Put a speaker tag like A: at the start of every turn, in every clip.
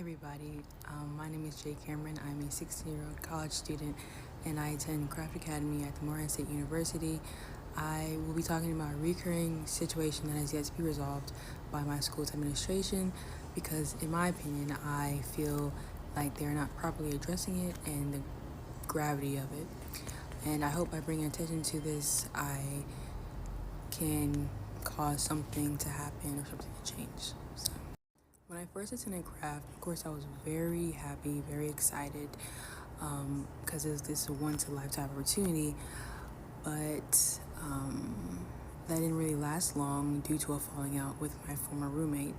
A: everybody, my name is Jay Cameron. I'm a 16-year-old college student and I attend Craft Academy at the Morehead State University. I will be talking about a recurring situation that has yet to be resolved by my school's administration because, in my opinion, I feel like they're not properly addressing it and the gravity of it. And I hope by bringing attention to this, I can cause something to happen or something to change. So, when I first attended craft, of course, I was very happy, very excited, because this is a once-in-a-lifetime opportunity, but that didn't really last long due to a falling out with my former roommate.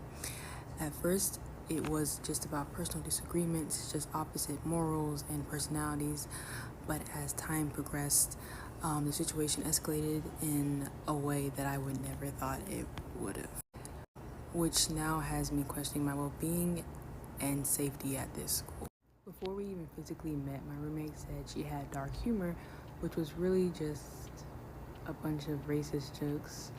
A: At first, it was just about personal disagreements, just opposite morals and personalities, but as time progressed, the situation escalated in a way that I would never thought it would have, which now has me questioning my well-being and safety at this school. Before we even physically met, my roommate said she had dark humor, which was really just a bunch of racist jokes.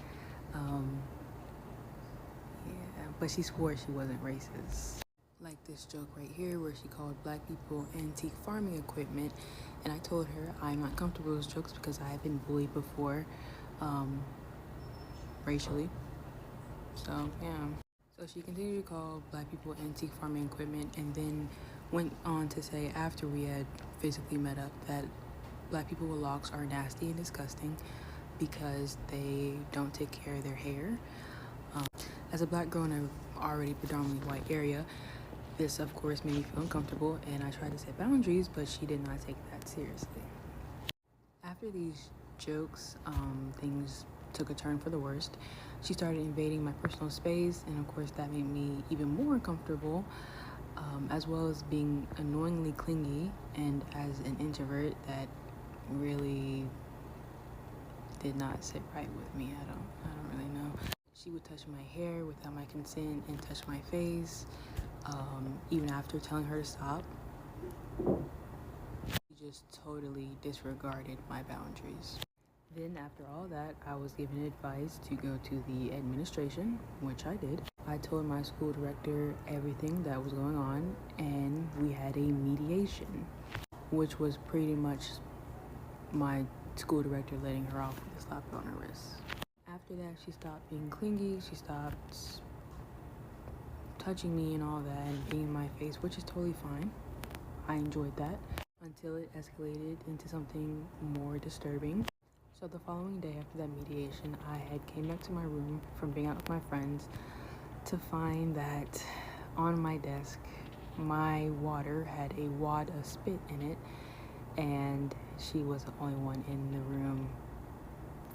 A: But she swore she wasn't racist. Like this joke right here where she called black people antique farming equipment, and I told her I'm not comfortable with those jokes because I have been bullied before, racially. So, yeah. So she continued to call black people antique farming equipment and then went on to say after we had physically met up that black people with locks are nasty and disgusting because they don't take care of their hair. As a black girl in an already predominantly white area, this of course made me feel uncomfortable and I tried to set boundaries, but she did not take that seriously. After these jokes, things took a turn for the worst. She started invading my personal space, and of course that made me even more uncomfortable, as well as being annoyingly clingy, and as an introvert that really did not sit right with me. I don't really know. She would touch my hair without my consent and touch my face, even after telling her to stop. She just totally disregarded my boundaries. Then after all that, I was given advice to go to the administration, which I did. I told my school director everything that was going on, and we had a mediation, which was pretty much my school director letting her off with a slap on her wrist. After that, she stopped being clingy, she stopped touching me and all that, and being in my face, which is totally fine. I enjoyed that, until it escalated into something more disturbing. So the following day after that mediation, I had came back to my room from being out with my friends to find that on my desk, my water had a wad of spit in it, and she was the only one in the room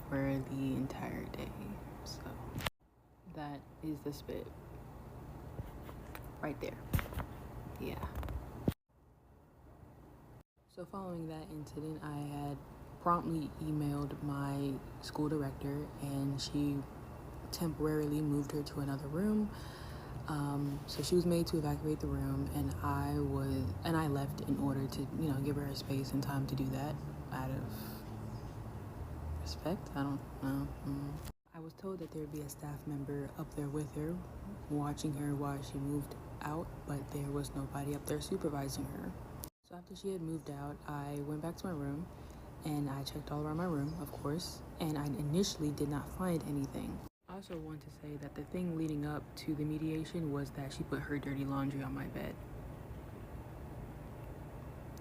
A: for the entire day. So that is the spit right there. Yeah. So following that incident, I had promptly emailed my school director, and she temporarily moved her to another room. So she was made to evacuate the room, and I left in order to, give her space and time to do that out of respect. I don't know. I was told that there would be a staff member up there with her, watching her while she moved out, but there was nobody up there supervising her. So after she had moved out, I went back to my room, and I checked all around my room, of course, and I initially did not find anything. I also want to say that the thing leading up to the mediation was that she put her dirty laundry on my bed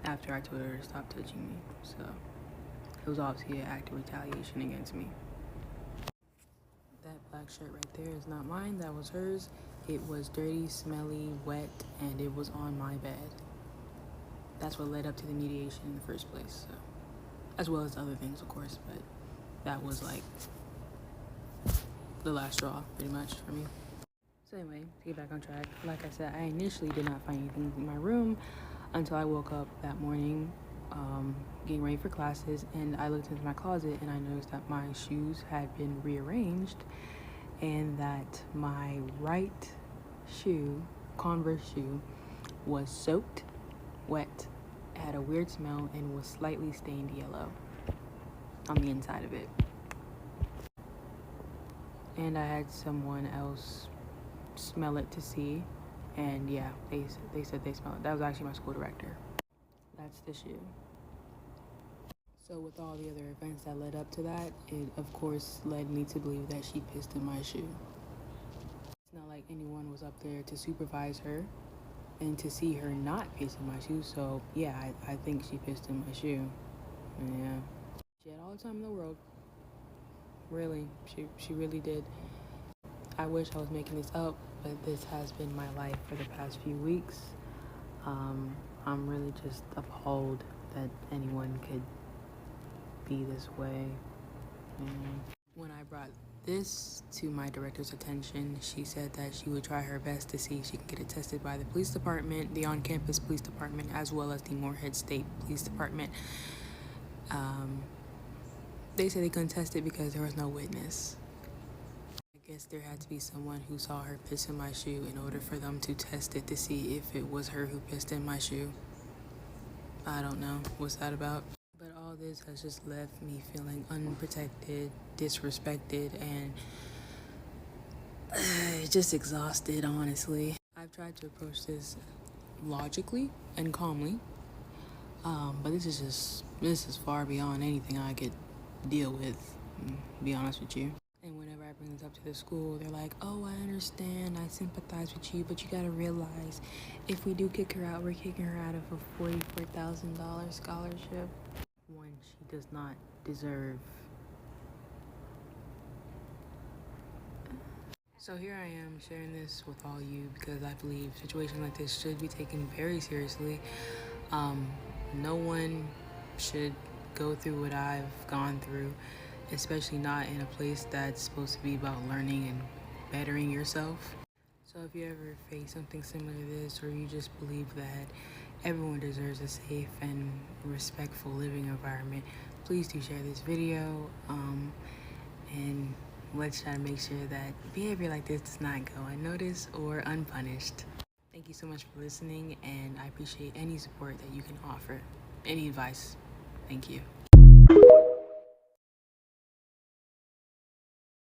A: after I told her to stop touching me. So it was obviously an act of retaliation against me. That black shirt right there is not mine, that was hers. It was dirty, smelly, wet, and it was on my bed. That's what led up to the mediation in the first place, so, as well as other things, of course, but that was like the last straw, pretty much, for me. So anyway, to get back on track, like I said, I initially did not find anything in my room until I woke up that morning, getting ready for classes, and I looked into my closet and I noticed that my shoes had been rearranged and that my right shoe, Converse shoe, was soaked, wet, had a weird smell, and was slightly stained yellow on the inside of it. And I had someone else smell it to see And yeah, they said they smelled it. That was actually my school director. That's the shoe. So with all the other events that led up to that, it of course led me to believe that she pissed in my shoe. It's not like anyone was up there to supervise her and to see her not piss in my shoe. So yeah, I think she pissed in my shoe. Yeah. She had all the time in the world. Really. She really did. I wish I was making this up, but this has been my life for the past few weeks. I'm really just appalled that anyone could be this way. And when I brought this to my director's attention, she said that she would try her best to see if she can get it tested by the police department, the on-campus police department, as well as the Morehead State Police Department. They said they couldn't test it because there was no witness. I guess there had to be someone who saw her piss in my shoe in order for them to test it to see if it was her who pissed in my shoe. I don't know. What's that about? But all this has just left me feeling unprotected, disrespected, and just exhausted, honestly. I've tried to approach this logically and calmly, but this is far beyond anything I could deal with, to be honest with you. And whenever I bring this up to the school, they're like, oh, I understand, I sympathize with you, but you gotta realize, if we do kick her out, we're kicking her out of a $44,000 scholarship. One she does not deserve. So here I am sharing this with all you because I believe situations like this should be taken very seriously. No one should go through what I've gone through, especially not in a place that's supposed to be about learning and bettering yourself. So if you ever face something similar to this, or you just believe that everyone deserves a safe and respectful living environment, please do share this video, and let's try to make sure that behavior like this does not go unnoticed or unpunished. Thank you so much for listening, and I appreciate any support that you can offer. Any advice. Thank you.